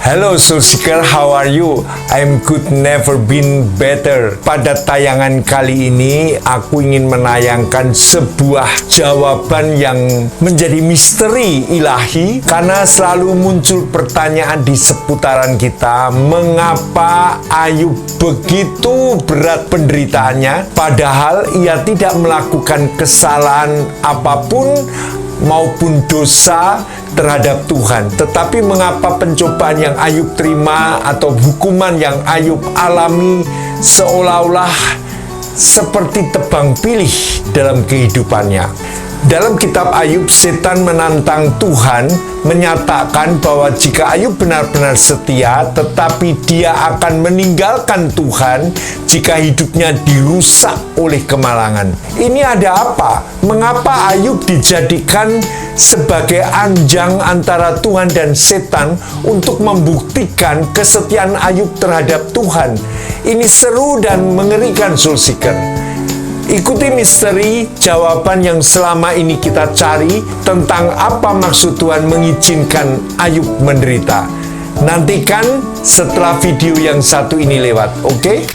Hello Soul Seeker, how are you? I'm good, never been better. Pada tayangan kali ini, aku ingin menayangkan sebuah jawaban yang menjadi misteri ilahi karena selalu muncul pertanyaan di seputaran kita, mengapa Ayub begitu berat penderitaannya padahal ia tidak melakukan kesalahan apapun maupun dosa terhadap Tuhan. Tetapi mengapa pencobaan yang Ayub terima atau hukuman yang Ayub alami seolah-olah seperti tebang pilih dalam kehidupannya? Dalam kitab Ayub, setan menantang Tuhan, menyatakan bahwa jika Ayub benar-benar setia, tetapi dia akan meninggalkan Tuhan jika hidupnya dirusak oleh kemalangan. Ini ada apa? Mengapa Ayub dijadikan sebagai anjang antara Tuhan dan setan untuk membuktikan kesetiaan Ayub terhadap Tuhan? Ini seru dan mengerikan, Soul Seeker. Ikuti misteri jawaban yang selama ini kita cari tentang apa maksud Tuhan mengizinkan Ayub menderita. Nantikan setelah video yang satu ini lewat, oke?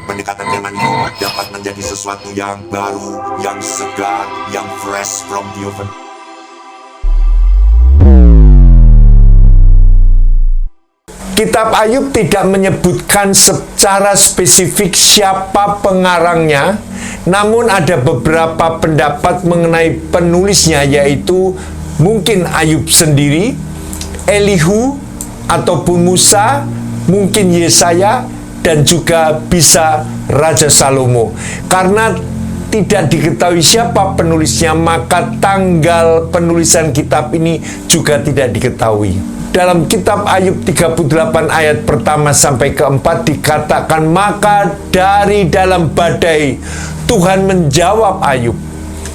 Pendekatan firman itu dapat menjadi sesuatu yang baru, yang segar, yang fresh from the oven. Kitab Ayub tidak menyebutkan secara spesifik siapa pengarangnya, namun ada beberapa pendapat mengenai penulisnya, yaitu mungkin Ayub sendiri, Elihu, ataupun Musa, mungkin Yesaya, dan juga bisa Raja Salomo. Karena tidak diketahui siapa penulisnya, maka tanggal penulisan kitab ini juga tidak diketahui. Dalam kitab Ayub 38 ayat pertama sampai keempat dikatakan, maka dari dalam badai Tuhan menjawab Ayub,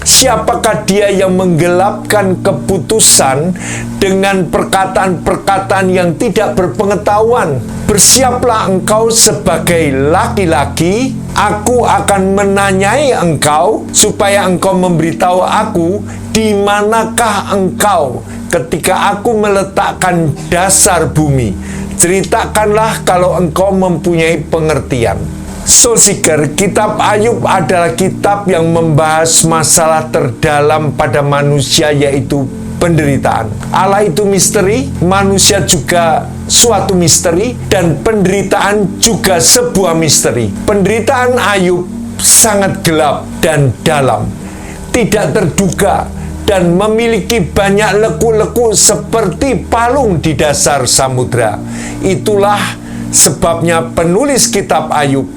siapakah dia yang menggelapkan keputusan dengan perkataan-perkataan yang tidak berpengetahuan? Bersiaplah engkau sebagai laki-laki, aku akan menanyai engkau, supaya engkau memberitahu aku, di manakah engkau ketika aku meletakkan dasar bumi. Ceritakanlah kalau engkau mempunyai pengertian. Soul Seeker, kitab Ayub adalah kitab yang membahas masalah terdalam pada manusia, yaitu penderitaan. Allah itu misteri, manusia juga suatu misteri, dan penderitaan juga sebuah misteri. Penderitaan Ayub sangat gelap dan dalam, tidak terduga, dan memiliki banyak leku-leku seperti palung di dasar samudra. Itulah sebabnya penulis kitab Ayub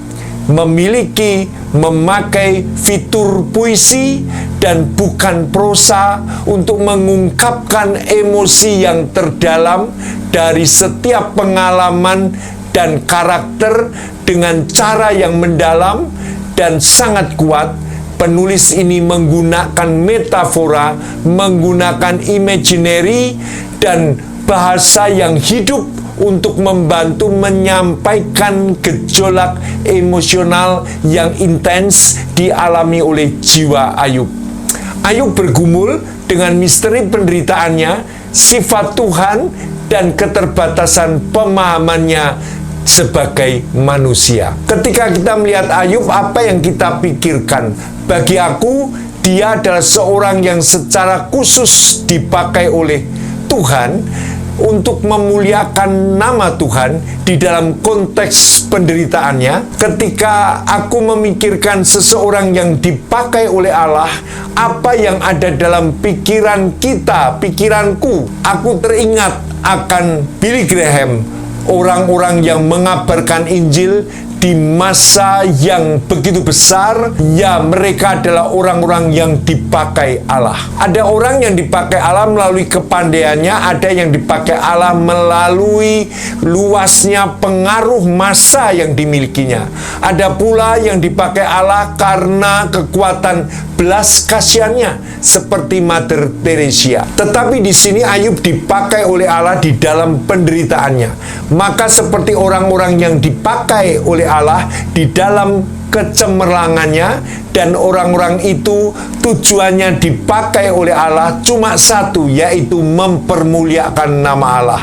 memakai fitur puisi dan bukan prosa untuk mengungkapkan emosi yang terdalam dari setiap pengalaman dan karakter dengan cara yang mendalam dan sangat kuat. Penulis ini menggunakan metafora, menggunakan imaginary dan bahasa yang hidup untuk membantu menyampaikan gejolak emosional yang intens dialami oleh jiwa Ayub. Ayub bergumul dengan misteri penderitaannya, sifat Tuhan, dan keterbatasan pemahamannya sebagai manusia. Ketika kita melihat Ayub, apa yang kita pikirkan? Bagi aku, dia adalah seorang yang secara khusus dipakai oleh Tuhan, untuk memuliakan nama Tuhan di dalam konteks penderitaannya. Ketika aku memikirkan seseorang yang dipakai oleh Allah, apa yang ada dalam pikiran kita, pikiranku, aku teringat akan Billy Graham, orang-orang yang mengabarkan Injil di masa yang begitu besar. Ya, mereka adalah orang-orang yang dipakai Allah. Ada orang yang dipakai Allah melalui kepandaiannya, ada yang dipakai Allah melalui luasnya pengaruh massa yang dimilikinya. Ada pula yang dipakai Allah karena kekuatan belas kasihannya, seperti Mother Teresa. Tetapi di sini Ayub dipakai oleh Allah di dalam penderitaannya. Maka seperti orang-orang yang dipakai oleh Allah di dalam kecemerlangannya, dan orang-orang itu tujuannya dipakai oleh Allah cuma satu, yaitu mempermuliakan nama Allah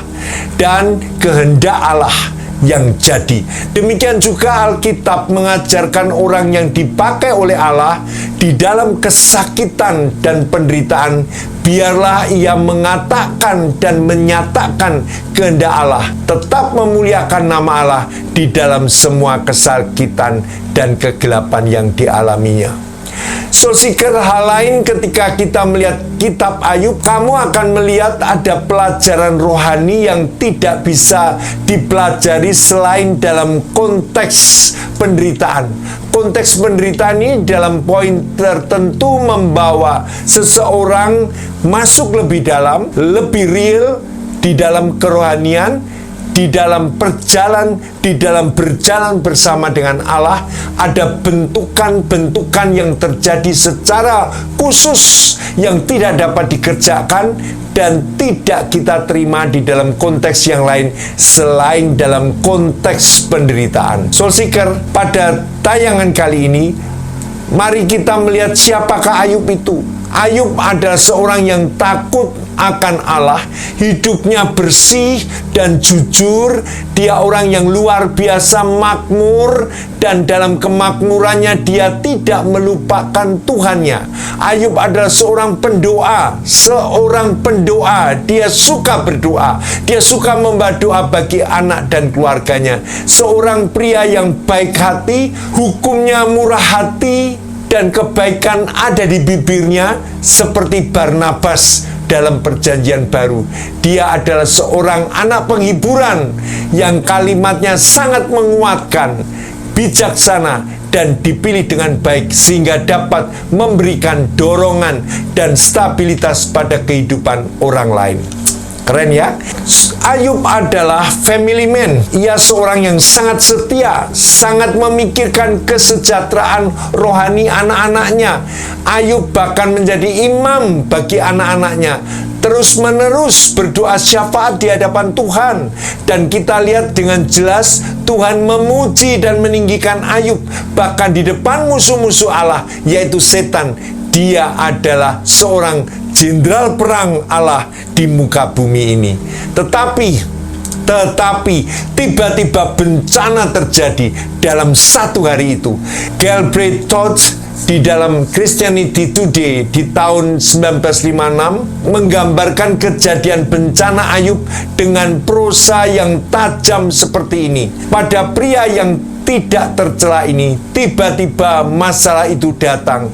dan kehendak Allah yang jadi. Demikian juga Alkitab mengajarkan orang yang dipakai oleh Allah di dalam kesakitan dan penderitaan, biarlah ia mengatakan dan menyatakan kehendak Allah, tetap memuliakan nama Allah di dalam semua kesakitan dan kegelapan yang dialaminya. Saudara, hal lain ketika kita melihat kitab Ayub, kamu akan melihat ada pelajaran rohani yang tidak bisa dipelajari selain dalam konteks penderitaan. Konteks penderitaan ini dalam poin tertentu membawa seseorang masuk lebih dalam, lebih real di dalam kerohanian, di dalam berjalan bersama dengan Allah. Ada bentukan-bentukan yang terjadi secara khusus yang tidak dapat dikerjakan dan tidak kita terima di dalam konteks yang lain selain dalam konteks penderitaan. Saudara, pada tayangan kali ini, mari kita melihat siapakah Ayub itu. Ayub adalah seorang yang takut akan Allah, hidupnya bersih dan jujur. Dia orang yang luar biasa makmur, dan dalam kemakmurannya dia tidak melupakan Tuhannya. Ayub adalah seorang pendoa, Dia suka berdoa, dia suka membawa doa bagi anak dan keluarganya. Seorang pria yang baik hati, hukumnya murah hati, dan kebaikan ada di bibirnya seperti Barnabas dalam Perjanjian Baru. Dia adalah seorang anak penghiburan yang kalimatnya sangat menguatkan, bijaksana, dan dipilih dengan baik sehingga dapat memberikan dorongan dan stabilitas pada kehidupan orang lain. Keren ya? Ayub adalah family man. Ia seorang yang sangat setia, sangat memikirkan kesejahteraan rohani anak-anaknya. Ayub bahkan menjadi imam bagi anak-anaknya, terus-menerus berdoa syafaat di hadapan Tuhan. Dan kita lihat dengan jelas Tuhan memuji dan meninggikan Ayub bahkan di depan musuh-musuh Allah, yaitu setan. Dia adalah seorang jenderal perang Allah di muka bumi ini. Tetapi tiba-tiba bencana terjadi dalam satu hari itu. Galbraith Todd di dalam Christianity Today di tahun 1956 menggambarkan kejadian bencana Ayub dengan prosa yang tajam seperti ini. Pada pria yang tidak tercela ini, tiba-tiba masalah itu datang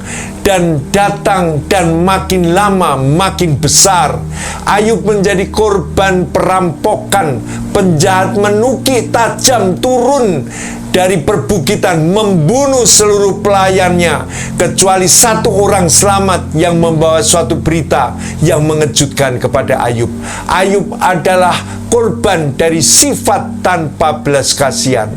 dan makin lama makin besar. Ayub menjadi korban perampokan. Penjahat menukik tajam turun dari perbukitan membunuh seluruh pelayannya, kecuali satu orang selamat yang membawa suatu berita yang mengejutkan kepada Ayub. Ayub adalah korban dari sifat tanpa belas kasihan.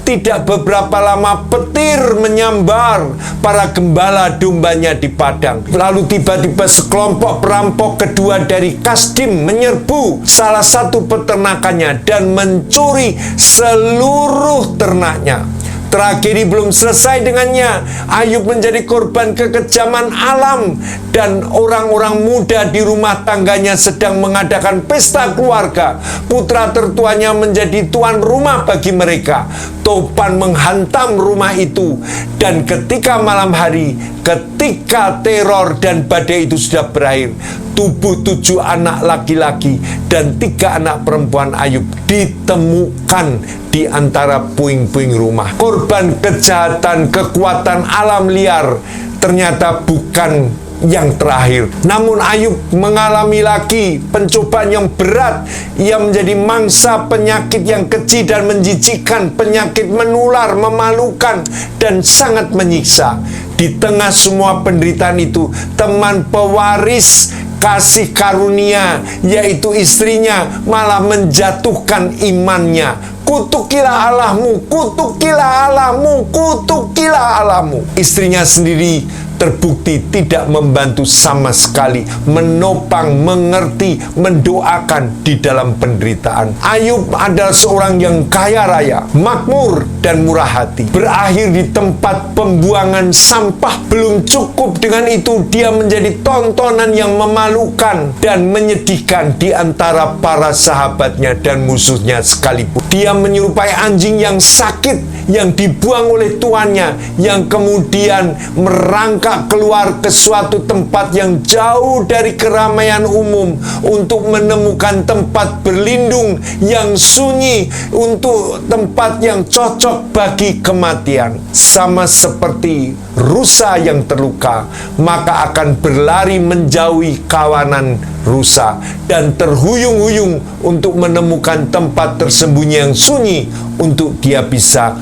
Tidak beberapa lama petir menyambar para gembala dombanya di padang. Lalu tiba-tiba sekelompok perampok kedua dari Kasdim menyerbu salah satu peternakannya dan mencuri seluruh ternaknya. Tragedi belum selesai dengannya. Ayub menjadi korban kekejaman alam, dan orang-orang muda di rumah tangganya sedang mengadakan pesta keluarga. Putra tertuanya menjadi tuan rumah bagi mereka. Topan menghantam rumah itu, dan ketika malam hari, ketika teror dan badai itu sudah berakhir, tubuh 7 anak laki-laki dan 3 anak perempuan Ayub ditemukan di antara puing-puing rumah. Korban kejahatan, kekuatan alam liar ternyata bukan yang terakhir. Namun Ayub mengalami lagi pencobaan yang berat. Ia menjadi mangsa penyakit yang keji dan menjijikkan, penyakit menular, memalukan, dan sangat menyiksa. Di tengah semua penderitaan itu, teman pewaris kasih karunia, yaitu istrinya, malah menjatuhkan imannya. Kutukilah Allahmu, kutukilah Allahmu, kutukilah Allahmu. Istrinya sendiri terbukti tidak membantu sama sekali, menopang, mengerti, mendoakan di dalam penderitaan. Ayub adalah seorang yang kaya raya, makmur, dan murah hati. Berakhir di tempat pembuangan sampah. Belum cukup dengan itu, dia menjadi tontonan yang memalukan dan menyedihkan di antara para sahabatnya dan musuhnya sekalipun. Dia menyerupai anjing yang sakit, yang dibuang oleh tuannya, yang kemudian merangkak keluar ke suatu tempat yang jauh dari keramaian umum untuk menemukan tempat berlindung yang sunyi, untuk tempat yang cocok bagi kematian. Sama seperti rusa yang terluka, maka akan berlari menjauhi kawanan rusa dan terhuyung-huyung untuk menemukan tempat tersembunyi yang sunyi untuk dia bisa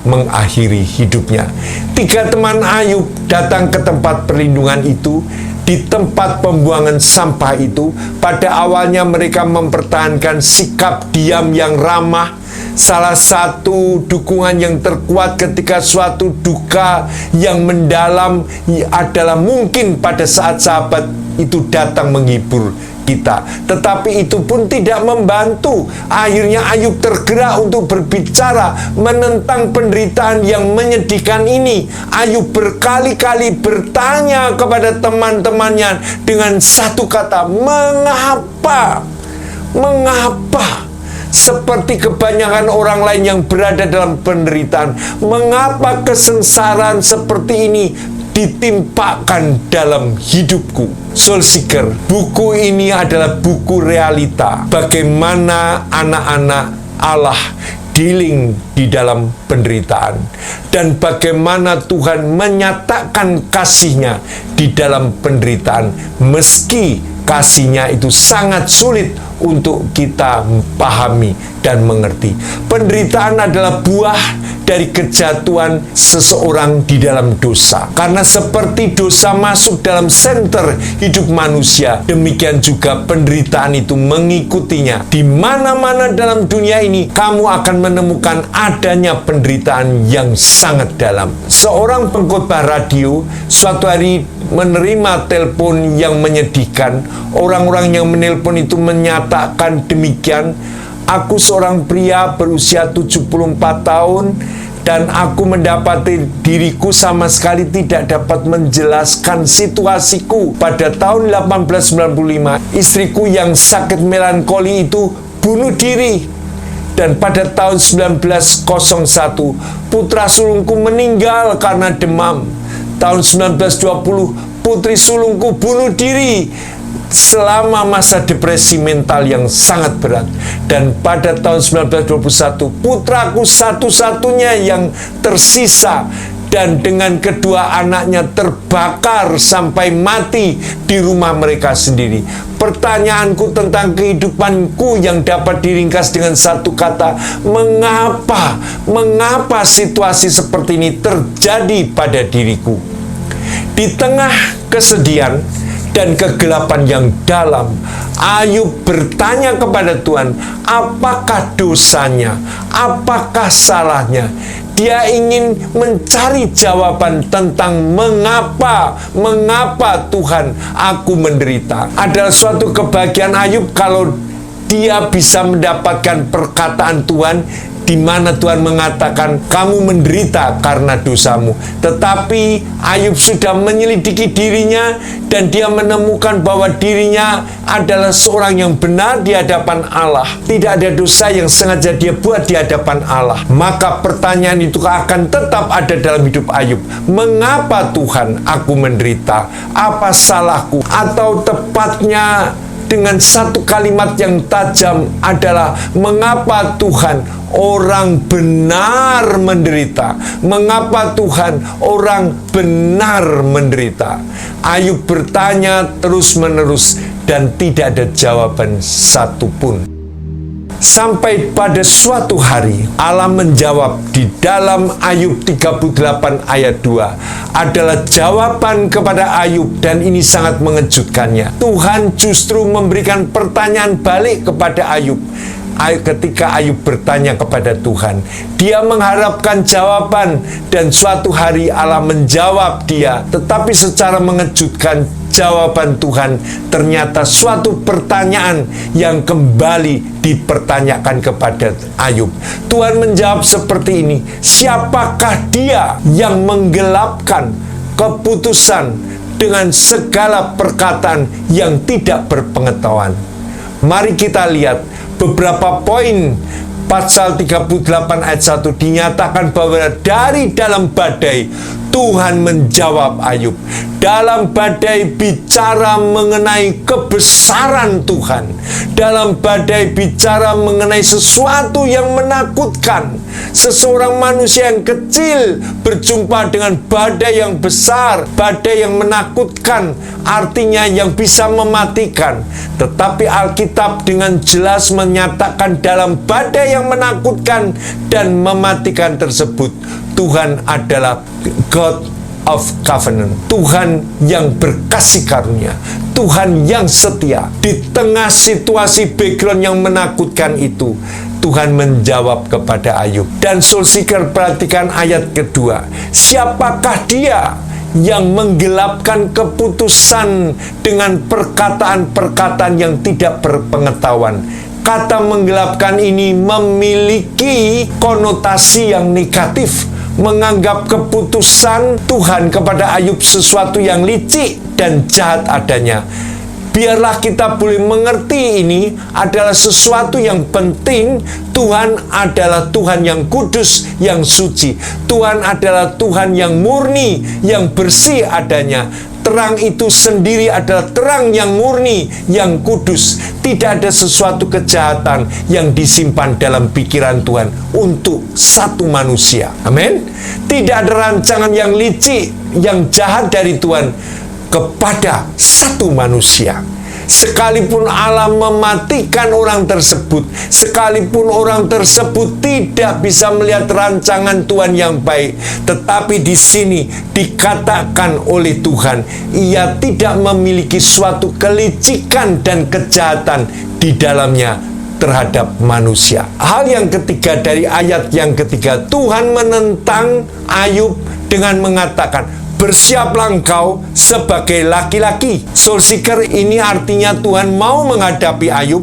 mengakhiri hidupnya. 3 teman Ayub datang ke tempat perlindungan itu. Di tempat pembuangan sampah itu, pada awalnya mereka mempertahankan sikap diam yang ramah. Salah satu dukungan yang terkuat ketika suatu duka yang mendalam adalah mungkin pada saat sahabat itu datang menghibur kita. Tetapi itu pun tidak membantu. Akhirnya Ayub tergerak untuk berbicara menentang penderitaan yang menyedihkan ini. Ayub berkali-kali bertanya kepada teman-temannya dengan satu kata, "Mengapa? Mengapa?" Seperti kebanyakan orang lain yang berada dalam penderitaan, mengapa kesengsaraan seperti ini ditimpakan dalam hidupku? Soul Seeker, buku ini adalah buku realita. Bagaimana anak-anak Allah dealing di dalam penderitaan, dan bagaimana Tuhan menyatakan kasih-Nya di dalam penderitaan, meski kasih-Nya itu sangat sulit untuk kita pahami dan mengerti. Penderitaan adalah buah dari kejatuhan seseorang di dalam dosa. Karena seperti dosa masuk dalam senter hidup manusia, demikian juga penderitaan itu mengikutinya. Di mana-mana dalam dunia ini, kamu akan menemukan adanya penderitaan yang sangat dalam. Seorang pengkhotbah radio suatu hari menerima telepon yang menyedihkan. Orang-orang yang menelpon itu menyatakan demikian, "Aku seorang pria berusia 74 tahun dan aku mendapati diriku sama sekali tidak dapat menjelaskan situasiku. Pada tahun 1895, istriku yang sakit melankoli itu bunuh diri. Dan pada tahun 1901, putra sulungku meninggal karena demam. Tahun 1920, putri sulungku bunuh diri selama masa depresi mental yang sangat berat. Dan pada tahun 1921, putraku satu-satunya yang tersisa dan dengan kedua anaknya terbakar sampai mati di rumah mereka sendiri. Pertanyaanku tentang kehidupanku yang dapat diringkas dengan satu kata, mengapa? Mengapa situasi seperti ini terjadi pada diriku? Di tengah kesedihan dan kegelapan yang dalam, Ayub bertanya kepada Tuhan, apakah dosanya? Apakah salahnya? Dia ingin mencari jawaban tentang mengapa Tuhan aku menderita. Adalah suatu kebahagiaan Ayub kalau dia bisa mendapatkan perkataan Tuhan di mana Tuhan mengatakan kamu menderita karena dosamu. Tetapi Ayub sudah menyelidiki dirinya dan dia menemukan bahwa dirinya adalah seorang yang benar di hadapan Allah. Tidak ada dosa yang sengaja dia buat di hadapan Allah. Maka pertanyaan itu akan tetap ada dalam hidup Ayub. Mengapa Tuhan aku menderita? Apa salahku? Atau tepatnya dengan satu kalimat yang tajam adalah mengapa Tuhan orang benar menderita? Mengapa Tuhan orang benar menderita? Ayub bertanya terus-menerus dan tidak ada jawaban satupun. Sampai pada suatu hari Allah menjawab di dalam Ayub 38 ayat 2 adalah jawaban kepada Ayub, dan ini sangat mengejutkannya. Tuhan justru memberikan pertanyaan balik kepada Ayub. Ketika Ayub bertanya kepada Tuhan, dia mengharapkan jawaban, dan suatu hari Allah menjawab dia. Tetapi secara mengejutkan, jawaban Tuhan ternyata suatu pertanyaan yang kembali dipertanyakan kepada Ayub. Tuhan menjawab seperti ini, siapakah dia yang menggelapkan keputusan dengan segala perkataan yang tidak berpengetahuan? Mari kita lihat beberapa poin. Pasal 38 ayat 1 dinyatakan bahwa dari dalam badai Tuhan menjawab Ayub. Dalam badai bicara mengenai kebesaran Tuhan. Dalam badai bicara mengenai sesuatu yang menakutkan. Seseorang manusia yang kecil berjumpa dengan badai yang besar, badai yang menakutkan, artinya yang bisa mematikan. Tetapi Alkitab dengan jelas menyatakan dalam badai yang menakutkan dan mematikan tersebut, Tuhan adalah God of Covenant, Tuhan yang berkasih karunia, Tuhan yang setia. Di tengah situasi background yang menakutkan itu, Tuhan menjawab kepada Ayub. Dan Soul Seeker, perhatikan ayat kedua. Siapakah dia yang menggelapkan keputusan dengan perkataan-perkataan yang tidak berpengetahuan? Kata menggelapkan ini memiliki konotasi yang negatif, menganggap keputusan Tuhan kepada Ayub sesuatu yang licik dan jahat adanya. Biarlah kita boleh mengerti ini adalah sesuatu yang penting. Tuhan adalah Tuhan yang kudus, yang suci. Tuhan adalah Tuhan yang murni, yang bersih adanya. Terang itu sendiri adalah terang yang murni, yang kudus. Tidak ada sesuatu kejahatan yang disimpan dalam pikiran Tuhan untuk satu manusia. Amin. Tidak ada rancangan yang licik, yang jahat dari Tuhan kepada satu manusia. Sekalipun Allah mematikan orang tersebut, sekalipun orang tersebut tidak bisa melihat rancangan Tuhan yang baik, tetapi di sini dikatakan oleh Tuhan, Ia tidak memiliki suatu kelicikan dan kejahatan di dalamnya terhadap manusia. Hal yang ketiga dari ayat yang ketiga, Tuhan menentang Ayub dengan mengatakan, bersiaplah engkau sebagai laki-laki. Soul Seeker, ini artinya Tuhan mau menghadapi Ayub.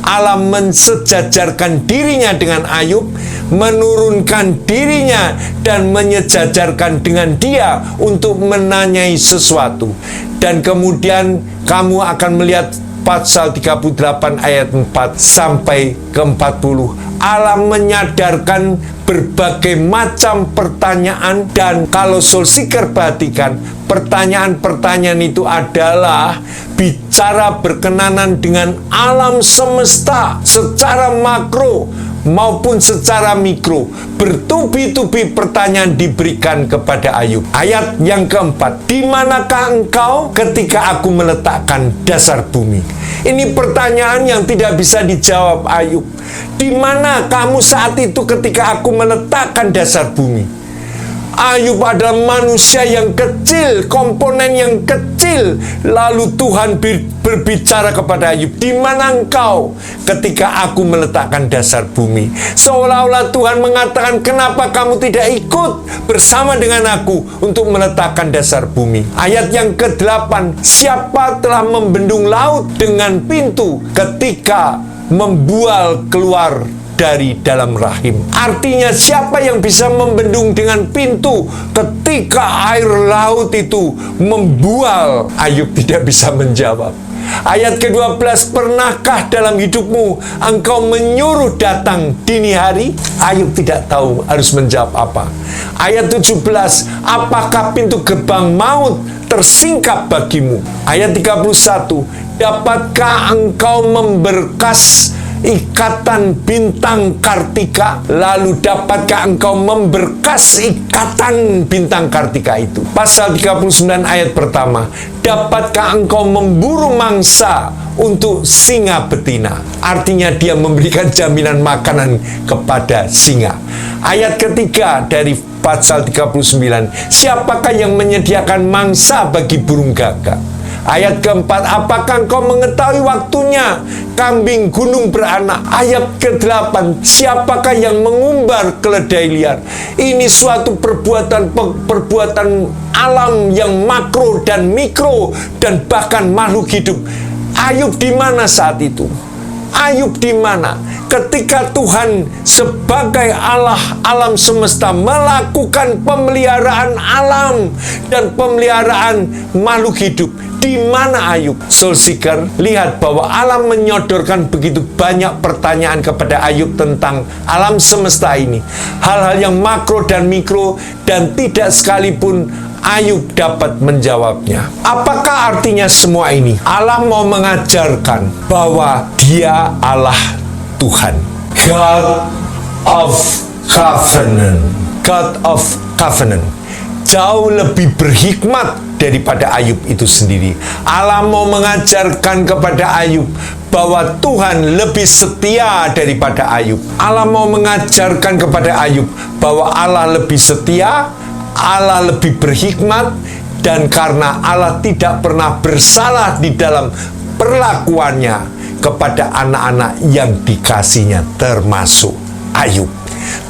Allah mensejajarkan dirinya dengan Ayub, menurunkan dirinya dan menyejajarkan dengan dia untuk menanyai sesuatu. Dan kemudian kamu akan melihat pasal 38 ayat 4 sampai ke 40. Allah menyadarkan berbagai macam pertanyaan, dan kalau Soul Seeker perhatikan, pertanyaan-pertanyaan itu adalah bicara berkenanan dengan alam semesta secara makro maupun secara mikro. Bertubi-tubi pertanyaan diberikan kepada Ayub. Ayat yang keempat, di manakah engkau ketika aku meletakkan dasar bumi? Ini pertanyaan yang tidak bisa dijawab Ayub. Di mana kamu saat itu ketika aku meletakkan dasar bumi? Ayub adalah manusia yang kecil, komponen yang kecil. Lalu Tuhan berbicara kepada Ayub, di mana engkau ketika aku meletakkan dasar bumi? Seolah-olah Tuhan mengatakan, kenapa kamu tidak ikut bersama dengan aku untuk meletakkan dasar bumi? Ayat yang ke-8, siapa telah membendung laut dengan pintu ketika membual keluar dari dalam rahim. Artinya siapa yang bisa membendung dengan pintu ketika air laut itu membual? Ayub tidak bisa menjawab. Ayat ke-12, pernahkah dalam hidupmu engkau menyuruh datang dini hari? Ayub tidak tahu harus menjawab apa. Ayat 17, apakah pintu gerbang maut tersingkap bagimu? Ayat 31, dapatkah engkau memberkas ikatan bintang Kartika? Lalu dapatkah engkau memberkas ikatan bintang Kartika itu? Pasal 39 ayat pertama, dapatkah engkau memburu mangsa untuk singa betina? Artinya dia memberikan jaminan makanan kepada singa. Ayat ketiga dari pasal 39, siapakah yang menyediakan mangsa bagi burung gagak? Ayat keempat, apakah engkau mengetahui waktunya kambing gunung beranak? Ayat ke-8, siapakah yang mengumbar keledai liar? Ini suatu perbuatan alam yang makro dan mikro dan bahkan makhluk hidup. Ayub di mana saat itu? Ayub di mana? Ketika Tuhan sebagai Allah alam semesta melakukan pemeliharaan alam dan pemeliharaan makhluk hidup. Di mana Ayub? Soul Seeker, lihat bahwa alam menyodorkan begitu banyak pertanyaan kepada Ayub tentang alam semesta ini. Hal-hal yang makro dan mikro, dan tidak sekalipun Ayub dapat menjawabnya. Apakah artinya semua ini? Allah mau mengajarkan bahwa Dia Allah Tuhan. God of Covenant. God of Covenant. Jauh lebih berhikmat daripada Ayub itu sendiri. Allah mau mengajarkan kepada Ayub bahwa Tuhan lebih setia daripada Ayub. Allah mau mengajarkan kepada Ayub bahwa Allah lebih setia, Allah lebih berhikmat, dan karena Allah tidak pernah bersalah di dalam perlakuannya kepada anak-anak yang dikasihnya, termasuk Ayub.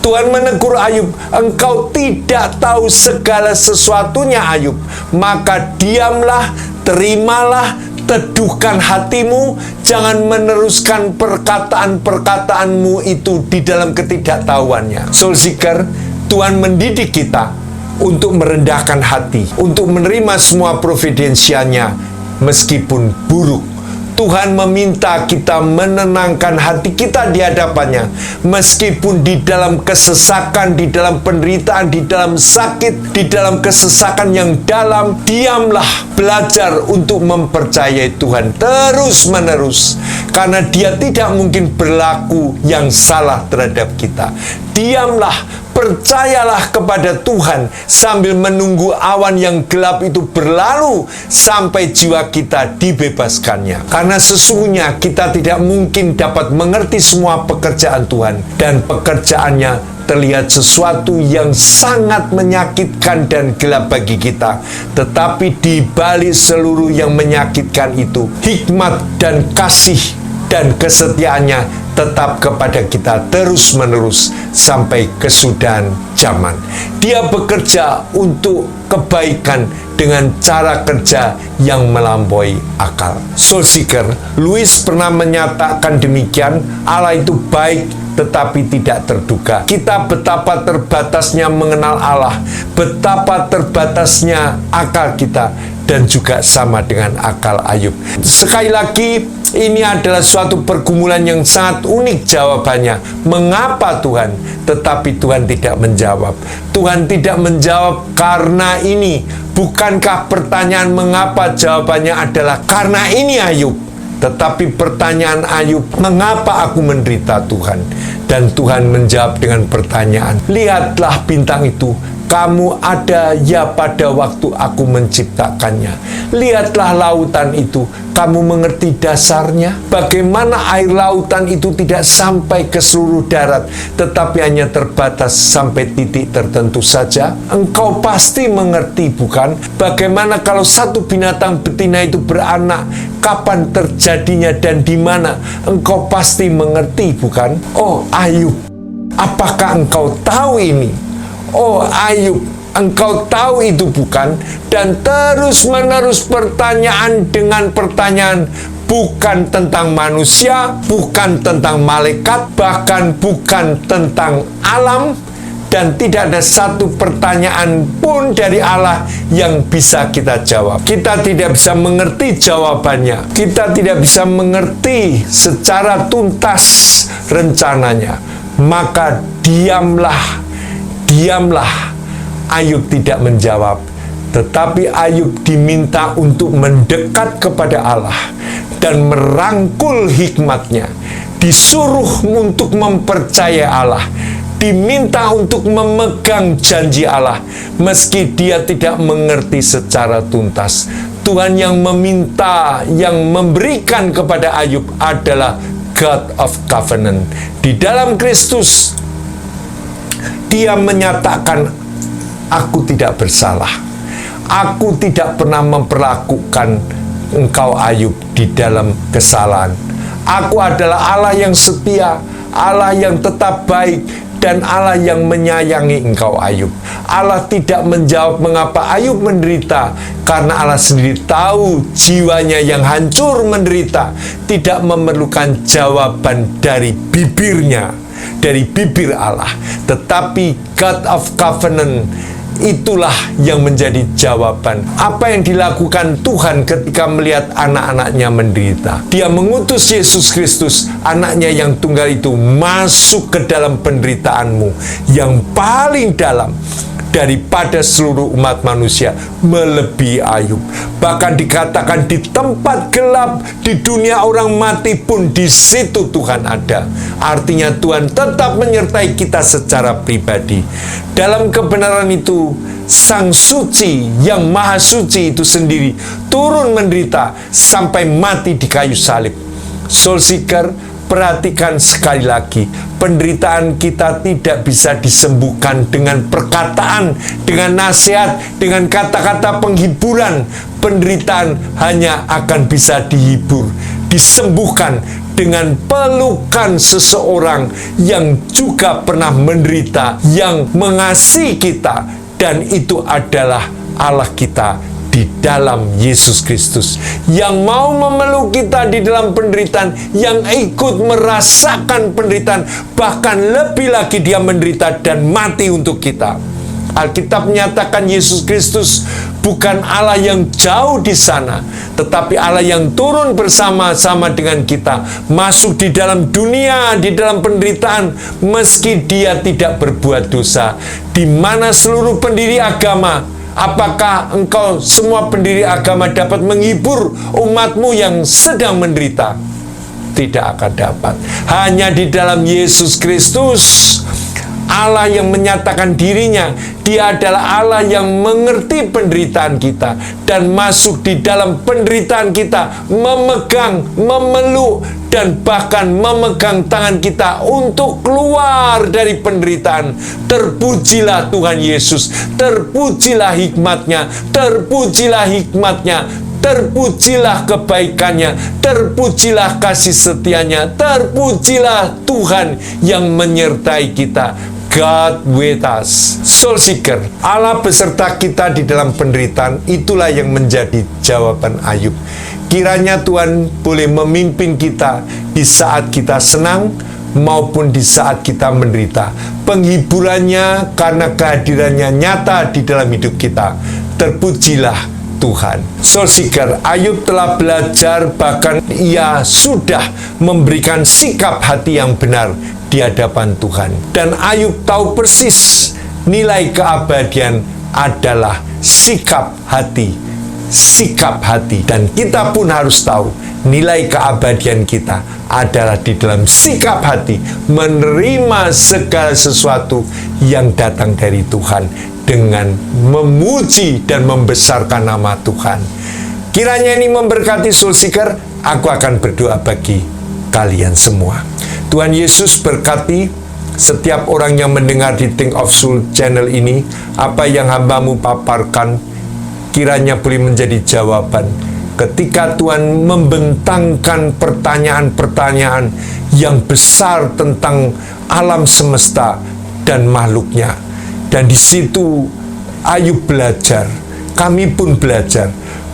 Tuhan menegur Ayub, engkau tidak tahu segala sesuatunya Ayub, maka diamlah, terimalah, teduhkan hatimu, jangan meneruskan perkataan-perkataanmu itu di dalam ketidaktahuannya. Soul Seeker, Tuhan mendidik kita untuk merendahkan hati, untuk menerima semua providensianya meskipun buruk. Tuhan meminta kita menenangkan hati kita di hadapannya, meskipun di dalam kesesakan, di dalam penderitaan, di dalam sakit, di dalam kesesakan yang dalam. Diamlah, belajar untuk mempercayai Tuhan terus-menerus, karena Dia tidak mungkin berlaku yang salah terhadap kita. Diamlah, percayalah kepada Tuhan sambil menunggu awan yang gelap itu berlalu sampai jiwa kita dibebaskannya. Karena sesungguhnya kita tidak mungkin dapat mengerti semua pekerjaan Tuhan, dan pekerjaannya terlihat sesuatu yang sangat menyakitkan dan gelap bagi kita. Tetapi di balik seluruh yang menyakitkan itu, hikmat dan kasih dan kesetiaannya tetap kepada kita terus-menerus sampai kesudahan zaman. Dia bekerja untuk kebaikan dengan cara kerja yang melampaui akal. Soul Seeker, Lewis pernah menyatakan demikian, Allah itu baik tetapi tidak terduga. Kita betapa terbatasnya mengenal Allah, betapa terbatasnya akal kita, dan juga sama dengan akal Ayub. Sekali lagi, ini adalah suatu pergumulan yang sangat unik jawabannya. Mengapa Tuhan? Tetapi Tuhan tidak menjawab. Tuhan tidak menjawab karena ini. Bukankah pertanyaan mengapa jawabannya adalah karena ini Ayub? Tetapi pertanyaan Ayub, mengapa aku menderita Tuhan? Dan Tuhan menjawab dengan pertanyaan, lihatlah bintang itu, kamu ada ya pada waktu aku menciptakannya. Lihatlah lautan itu, kamu mengerti dasarnya? Bagaimana air lautan itu tidak sampai ke seluruh darat, tetapi hanya terbatas sampai titik tertentu saja? Engkau pasti mengerti, bukan? Bagaimana kalau satu binatang betina itu beranak? Kapan terjadinya dan di mana? Engkau pasti mengerti, bukan? Oh Ayub, apakah engkau tahu ini? Oh Ayub, engkau tahu itu bukan? Dan terus-menerus pertanyaan dengan pertanyaan bukan tentang manusia, bukan tentang malaikat, bahkan bukan tentang alam, dan tidak ada satu pertanyaan pun dari Allah yang bisa kita jawab. Kita tidak bisa mengerti jawabannya. Kita tidak bisa mengerti secara tuntas rencananya. Maka diamlah. Ayub tidak menjawab. Tetapi Ayub diminta untuk mendekat kepada Allah dan merangkul hikmatnya. Disuruh untuk mempercayai Allah. Diminta untuk memegang janji Allah, meski dia tidak mengerti secara tuntas. Tuhan yang meminta, yang memberikan kepada Ayub adalah God of Covenant. Di dalam Kristus, dia menyatakan, aku tidak bersalah. Aku tidak pernah memperlakukan engkau Ayub di dalam kesalahan. Aku adalah Allah yang setia, Allah yang tetap baik, dan Allah yang menyayangi engkau Ayub. Allah tidak menjawab mengapa Ayub menderita, karena Allah sendiri tahu jiwanya yang hancur menderita, tidak memerlukan jawaban dari bibirnya, dari bibir Allah. Tetapi God of Covenant, itulah yang menjadi jawaban. Apa yang dilakukan Tuhan ketika melihat anak-anaknya menderita? Dia mengutus Yesus Kristus, anaknya yang tunggal itu, masuk ke dalam penderitaanmu yang paling dalam daripada seluruh umat manusia, melebihi Ayub. Bahkan dikatakan di tempat gelap, di dunia orang mati pun, di situ Tuhan ada. Artinya Tuhan tetap menyertai kita secara pribadi. Dalam kebenaran itu, Sang Suci yang Maha Suci itu sendiri turun menderita sampai mati di kayu salib. Soul Seeker, perhatikan sekali lagi, penderitaan kita tidak bisa disembuhkan dengan perkataan, dengan nasihat, dengan kata-kata penghiburan. Penderitaan hanya akan bisa dihibur, disembuhkan dengan pelukan seseorang yang juga pernah menderita, yang mengasihi kita, dan itu adalah Allah kita di dalam Yesus Kristus, yang mau memeluk kita di dalam penderitaan, yang ikut merasakan penderitaan, bahkan lebih lagi dia menderita dan mati untuk kita. Alkitab menyatakan Yesus Kristus bukan Allah yang jauh di sana, tetapi Allah yang turun bersama-sama dengan kita, masuk di dalam dunia, di dalam penderitaan, meski dia tidak berbuat dosa. Di mana seluruh pendiri agama, apakah engkau semua pendiri agama dapat menghibur umatmu yang sedang menderita? Tidak akan dapat. Hanya di dalam Yesus Kristus, Allah yang menyatakan dirinya, dia adalah Allah yang mengerti penderitaan kita dan masuk di dalam penderitaan kita, memegang, memeluk, dan bahkan memegang tangan kita untuk keluar dari penderitaan. Terpujilah Tuhan Yesus, terpujilah hikmatnya, terpujilah hikmatnya, terpujilah kebaikannya, terpujilah kasih setianya, terpujilah Tuhan yang menyertai kita. God with us. Soul Seeker, Allah beserta kita di dalam penderitaan, itulah yang menjadi jawaban Ayub. Kiranya Tuhan boleh memimpin kita di saat kita senang maupun di saat kita menderita. Penghiburannya karena kehadirannya nyata di dalam hidup kita. Terpujilah Tuhan. Soul Seeker, Ayub telah belajar, bahkan ia sudah memberikan sikap hati yang benar di hadapan Tuhan. Dan Ayub tahu persis nilai keabadian adalah sikap hati. Sikap hati. Dan kita pun harus tahu nilai keabadian kita adalah di dalam sikap hati, menerima segala sesuatu yang datang dari Tuhan dengan memuji dan membesarkan nama Tuhan. Kiranya ini memberkati Soul Seeker. Aku akan berdoa bagi kalian semua. Tuhan Yesus berkati setiap orang yang mendengar di Think of Soul channel ini. Apa yang hamba-Mu paparkan kiranya boleh menjadi jawaban ketika Tuhan membentangkan pertanyaan-pertanyaan yang besar tentang alam semesta dan makhluknya. Dan di situ Ayub belajar, kami pun belajar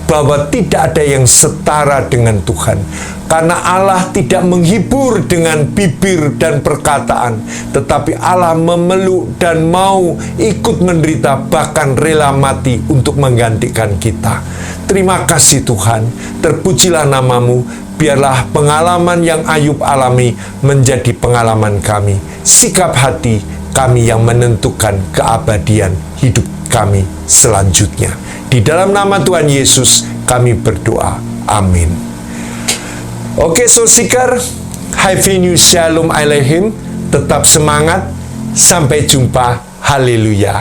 bahwa tidak ada yang setara dengan Tuhan. Karena Allah tidak menghibur dengan bibir dan perkataan, tetapi Allah memeluk dan mau ikut menderita, bahkan rela mati untuk menggantikan kita. Terima kasih Tuhan, terpujilah namamu. Biarlah pengalaman yang Ayub alami menjadi pengalaman kami. Sikap hati kami yang menentukan keabadian hidup kami selanjutnya. Di dalam nama Tuhan Yesus kami berdoa. Amin. Oke, Soul Seeker, Haifinu Shalom Aleichem, tetap semangat, sampai jumpa, haleluya.